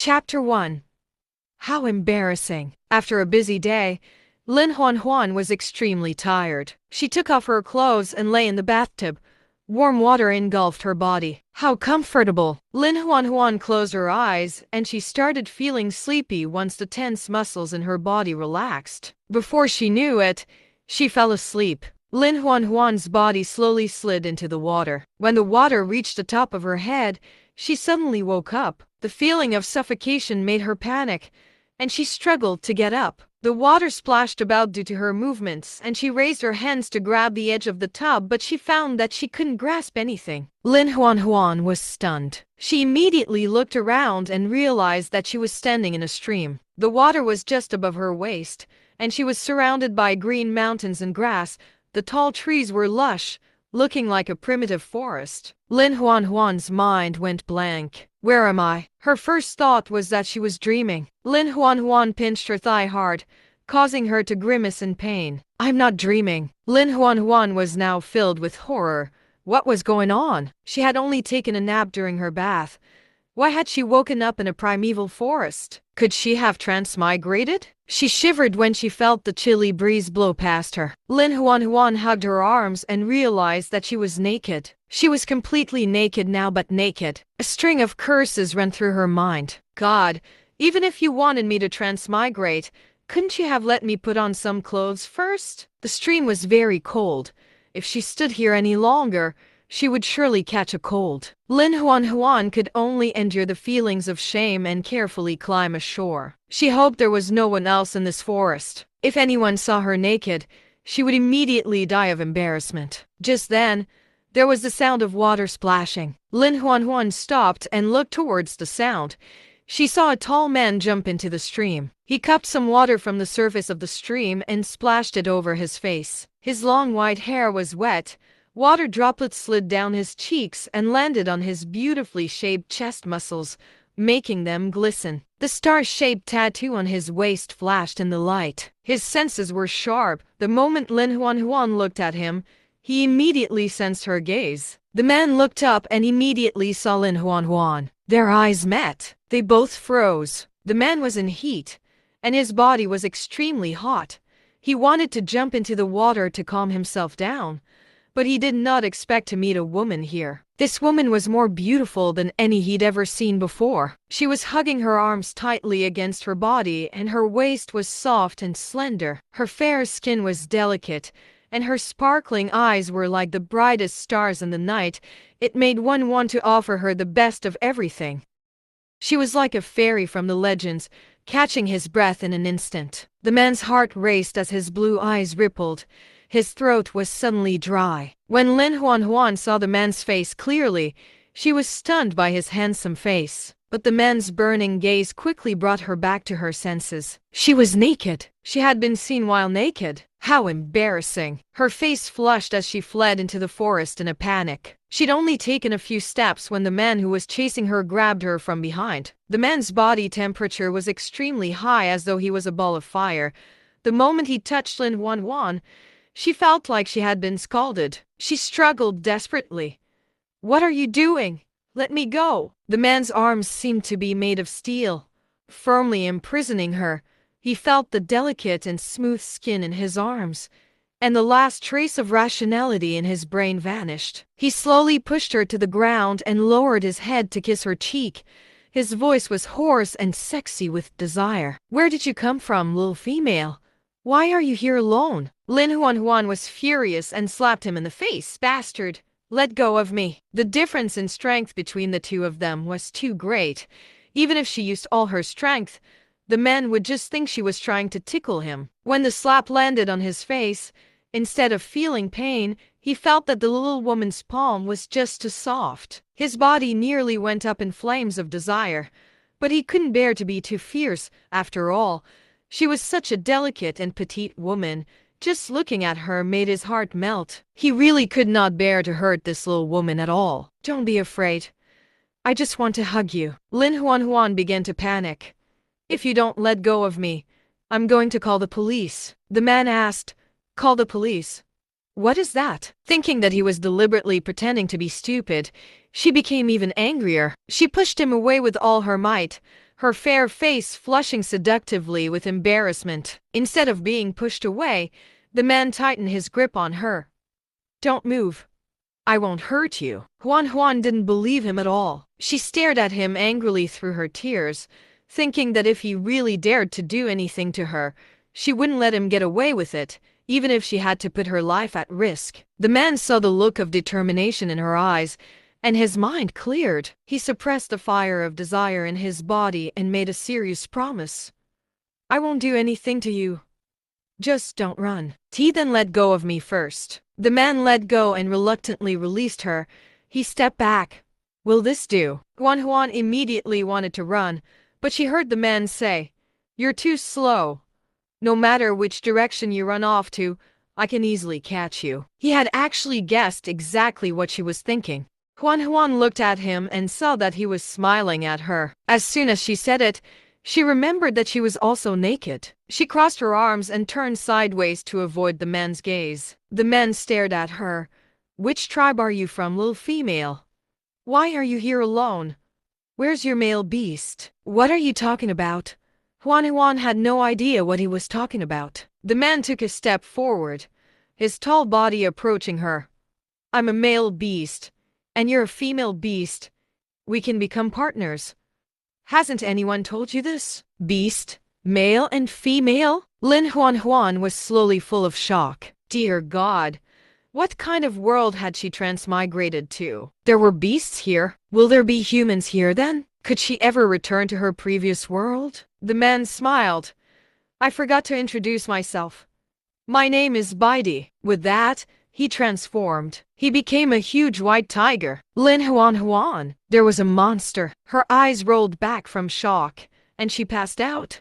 Chapter 1. How embarrassing. After a busy day, Lin Nuannuan was extremely tired. She took off her clothes and lay in the bathtub. Warm water engulfed her body. How comfortable. Lin Nuannuan closed her eyes and she started feeling sleepy once the tense muscles in her body relaxed. Before she knew it, she fell asleep. Lin Nuannuan's body slowly slid into the water. When the water reached the top of her head, she suddenly woke up. The feeling of suffocation made her panic, and she struggled to get up. The water splashed about due to her movements, and she raised her hands to grab the edge of the tub, but she found that she couldn't grasp anything. Lin Nuannuan was stunned. She immediately looked around and realized that she was standing in a stream. The water was just above her waist, and she was surrounded by green mountains and grass. The tall trees were lush, looking like a primitive forest. Lin Nuannuan's mind went blank. Where am I? Her first thought was that she was dreaming. Lin Nuannuan pinched her thigh hard, causing her to grimace in pain. I'm not dreaming. Lin Nuannuan was now filled with horror. What was going on? She had only taken a nap during her bath. Why had she woken up in a primeval forest? Could she have transmigrated? She shivered when she felt the chilly breeze blow past her. Lin Nuannuan hugged her arms and realized that she was naked. She was completely naked now, but naked. A string of curses ran through her mind. God, even if you wanted me to transmigrate, couldn't you have let me put on some clothes first? The stream was very cold. If she stood here any longer, she would surely catch a cold. Lin Nuannuan could only endure the feelings of shame and carefully climb ashore. She hoped there was no one else in this forest. If anyone saw her naked, she would immediately die of embarrassment. Just then, there was the sound of water splashing. Lin Nuannuan stopped and looked towards the sound. She saw a tall man jump into the stream. He cupped some water from the surface of the stream and splashed it over his face. His long white hair was wet. Water droplets slid down his cheeks and landed on his beautifully shaped chest muscles, making them glisten. The star-shaped tattoo on his waist flashed in the light. His senses were sharp. The moment Lin Nuannuan looked at him, he immediately sensed her gaze. The man looked up and immediately saw Lin Nuannuan. Their eyes met. They both froze. The man was in heat, and his body was extremely hot. He wanted to jump into the water to calm himself down, but he did not expect to meet a woman here. This woman was more beautiful than any he'd ever seen before. She was hugging her arms tightly against her body, and her waist was soft and slender. Her fair skin was delicate, and her sparkling eyes were like the brightest stars in the night. It made one want to offer her the best of everything. She was like a fairy from the legends, catching his breath in an instant. The man's heart raced as his blue eyes rippled. His throat was suddenly dry. When Lin Nuannuan saw the man's face clearly, she was stunned by his handsome face. But the man's burning gaze quickly brought her back to her senses. She was naked. She had been seen while naked. How embarrassing. Her face flushed as she fled into the forest in a panic. She'd only taken a few steps when the man who was chasing her grabbed her from behind. The man's body temperature was extremely high, as though he was a ball of fire. The moment he touched Lin Nuannuan, she felt like she had been scalded. She struggled desperately. What are you doing? Let me go. The man's arms seemed to be made of steel, firmly imprisoning her. He felt the delicate and smooth skin in his arms, and the last trace of rationality in his brain vanished. He slowly pushed her to the ground and lowered his head to kiss her cheek. His voice was hoarse and sexy with desire. Where did you come from, little female? Why are you here alone? Lin Nuannuan was furious and slapped him in the face. Bastard! Let go of me. The difference in strength between the two of them was too great. Even if she used all her strength, the man would just think she was trying to tickle him. When the slap landed on his face, instead of feeling pain, he felt that the little woman's palm was just too soft. His body nearly went up in flames of desire, but he couldn't bear to be too fierce. After all, she was such a delicate and petite woman. Just looking at her made his heart melt. He really could not bear to hurt this little woman at all. Don't be afraid. I just want to hug you. Lin Nuannuan began to panic. If you don't let go of me, I'm going to call the police. The man asked, Call the police? What is that? Thinking that he was deliberately pretending to be stupid, she became even angrier. She pushed him away with all her might. her fair face flushing seductively with embarrassment. Instead of being pushed away, the man tightened his grip on her. "Don't move. I won't hurt you." Huan didn't believe him at all. She stared at him angrily through her tears, thinking that if he really dared to do anything to her, she wouldn't let him get away with it, even if she had to put her life at risk. The man saw the look of determination in her eyes, and his mind cleared. He suppressed the fire of desire in his body and made a serious promise. "I won't do anything to you. Just don't run." He then let go of me first. The man let go and reluctantly released her. He stepped back. "Will this do?" Huan immediately wanted to run, but she heard the man say, "You're too slow. No matter which direction you run off to, I can easily catch you." He had actually guessed exactly what she was thinking. Huan looked at him and saw that he was smiling at her. As soon as she said it, she remembered that she was also naked. She crossed her arms and turned sideways to avoid the man's gaze. The man stared at her. "Which tribe are you from, little female? Why are you here alone? Where's your male beast? What are you talking about?" Huan had no idea what he was talking about. The man took a step forward, his tall body approaching her. "I'm a male beast, and you're a female beast. We can become partners. Hasn't anyone told you this?" Beast? Male and female? Lin Nuannuan was slowly full of shock. Dear God, what kind of world had she transmigrated to? There were beasts here. Will there be humans here then? Could she ever return to her previous world? The man smiled. "I forgot to introduce myself. My name is Baidi." With that, he transformed. He became a huge white tiger. Lin Nuannuan. There was a monster. Her eyes rolled back from shock, and she passed out.